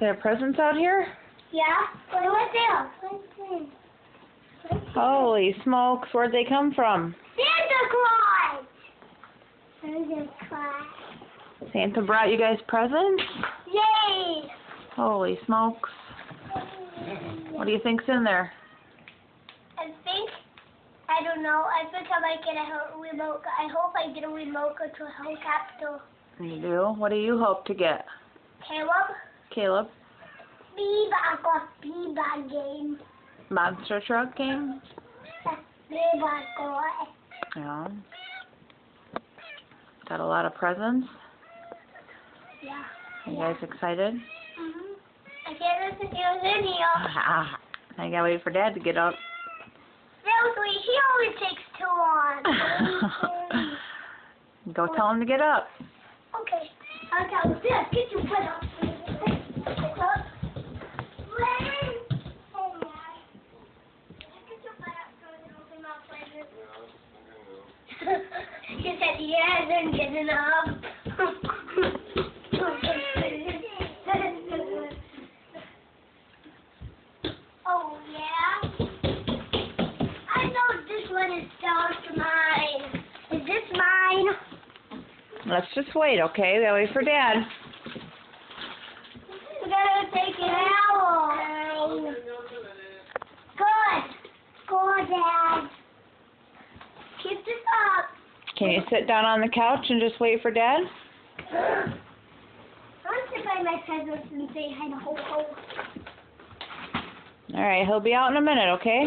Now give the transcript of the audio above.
there presents out here? Yeah. What's there? Holy smokes, where'd they come from? Santa Claus! Santa Claus. Santa brought you guys presents? Yay! Holy smokes. What do you think's in there? I don't know. I think I might get a remote. I hope I get a remote to a helicopter. You do? What do you hope to get? Caleb? Biba game. Monster truck game? Biba boy. Yeah. Got a lot of presents? Yeah. You guys excited? I can't listen to you in here. I gotta wait for Dad to get up. Seriously, he always takes too long. Go tell him to get up. Okay. I'll tell him. Dad, get your butt up. He said he hasn't getting up. Oh, yeah? I know this one is Star's mine. Is this mine? Let's just wait, okay? We gotta wait for Dad. We gotta take an hour. Good. Go, Dad. Keep this up. Can you sit down on the couch and just wait for Dad? I want to buy my presents and say hi to Ho Ho. Alright, he'll be out in a minute, okay?